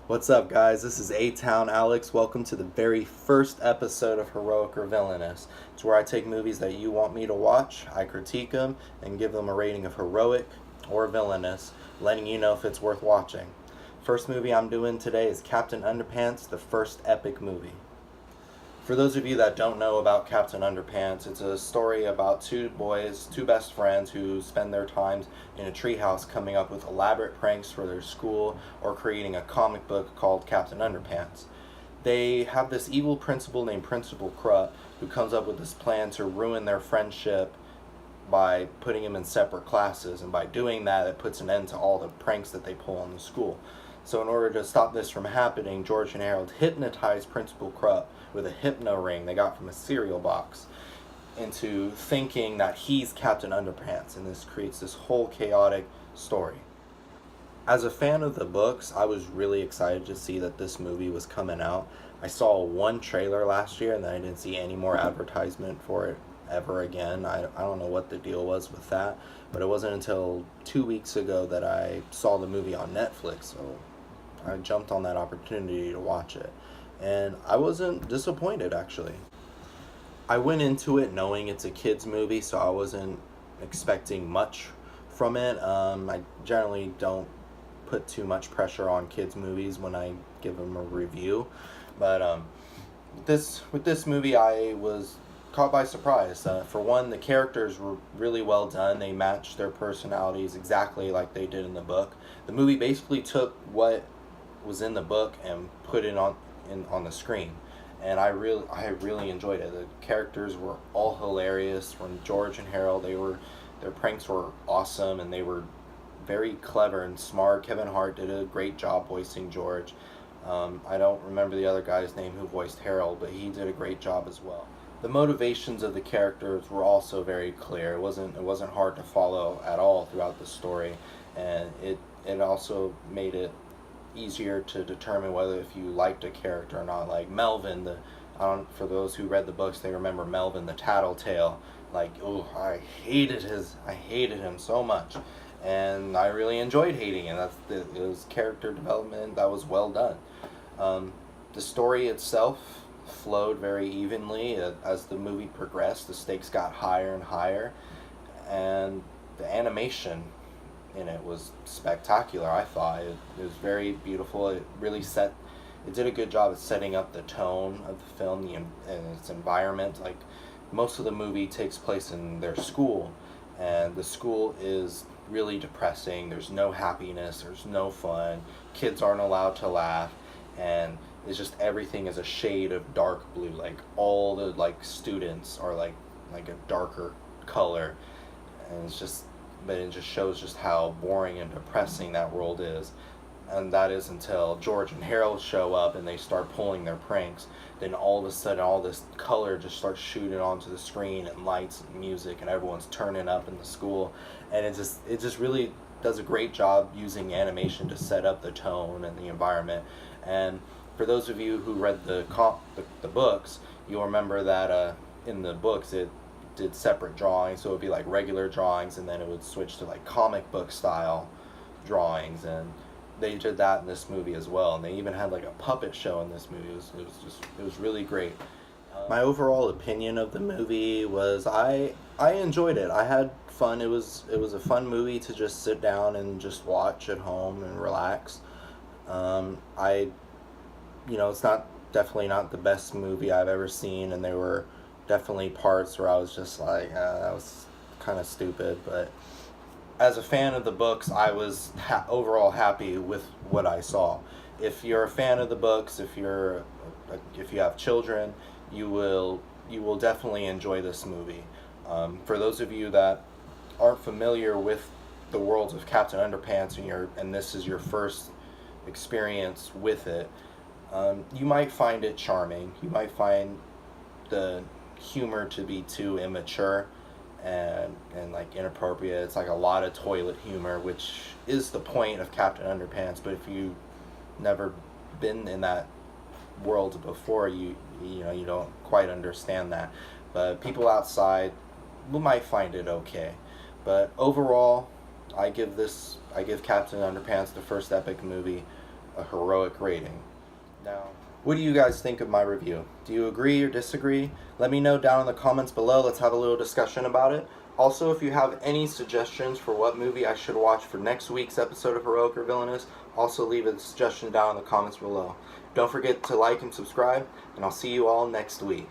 What's up, guys? This is A-Town Alex. Welcome to the very first episode of Heroic or Villainous. It's where I take movies that you want me to watch, I critique them, and give them a rating of heroic or villainous, letting you know if it's worth watching. First movie I'm doing today is Captain Underpants, the first epic movie. For those of you that don't know about Captain Underpants, it's a story about two boys, two best friends who spend their times in a treehouse coming up with elaborate pranks for their school or creating a comic book called Captain Underpants. They have this evil principal named Principal Krupp who comes up with this plan to ruin their friendship by putting them in separate classes, and by doing that it puts an end to all the pranks that they pull on the school. So in order to stop this from happening, George and Harold hypnotize Principal Krupp with a hypno ring they got from a cereal box into thinking that he's Captain Underpants, and this creates this whole chaotic story. As a fan of the books, I was really excited to see that this movie was coming out. I saw one trailer last year and then I didn't see any more advertisement for it ever again. I don't know what the deal was with that, but it wasn't until 2 weeks ago that I saw the movie on Netflix, so I jumped on that opportunity to watch it. And I wasn't disappointed, actually. I went into it knowing it's a kids movie, so I wasn't expecting much from it. I generally don't put too much pressure on kids movies when I give them a review, but with this movie I was caught by surprise. For one, the characters were really well done. They matched their personalities exactly like they did in the book. The movie basically took what was in the book and put it on the screen, and I really enjoyed it. The characters were all hilarious. When George and Harold, their pranks were awesome, and they were very clever and smart. Kevin Hart did a great job voicing George. I don't remember the other guy's name who voiced Harold, but he did a great job as well. The motivations of the characters were also very clear. It wasn't hard to follow at all throughout the story, and it also made it easier to determine whether if you liked a character or not. Like Melvin, for those who read the books, they remember Melvin the Tattletale. Like, oh, I hated him so much, and I really enjoyed hating him. It was character development that was well done. The story itself flowed very evenly. As the movie progressed, the stakes got higher and higher, and the animation in it was spectacular. I thought it was very beautiful. It did a good job at setting up the tone of the film and its environment. Like, most of the movie takes place in their school, and the school is really depressing. There's no happiness, there's no fun, kids aren't allowed to laugh, and it's just everything is a shade of dark blue. Like, all the students are like a darker color, and it just shows just how boring and depressing that world is. And that is until George and Harold show up and they start pulling their pranks. Then all of a sudden all this color just starts shooting onto the screen, and lights and music, and everyone's turning up in the school. And it just really does a great job using animation to set up the tone and the environment. And for those of you who read the books, you'll remember that in the books it did separate drawings, so it would be like regular drawings, and then it would switch to like comic book style drawings, and they did that in this movie as well. And they even had like a puppet show in this movie. It was really great. My overall opinion of the movie was I enjoyed it. I had fun. It was a fun movie to just sit down and just watch at home and relax. It's definitely not the best movie I've ever seen, and there were definitely parts where I was just like, that was kind of stupid. But as a fan of the books, I was overall happy with what I saw. If you're a fan of the books, if you have children, you will definitely enjoy this movie. For those of you that aren't familiar with the worlds of Captain Underpants, and this is your first experience with it, you might find it charming. You might find the humor to be too immature and like inappropriate. It's like a lot of toilet humor, which is the point of Captain Underpants. But if you've never been in that world before, you don't quite understand that. But people outside might find it okay. But overall, I give Captain Underpants, the first epic movie, a heroic rating. No. What do you guys think of my review? Do you agree or disagree? Let me know down in the comments below. Let's have a little discussion about it. Also, if you have any suggestions for what movie I should watch for next week's episode of Heroic or Villainous, also leave a suggestion down in the comments below. Don't forget to like and subscribe, and I'll see you all next week.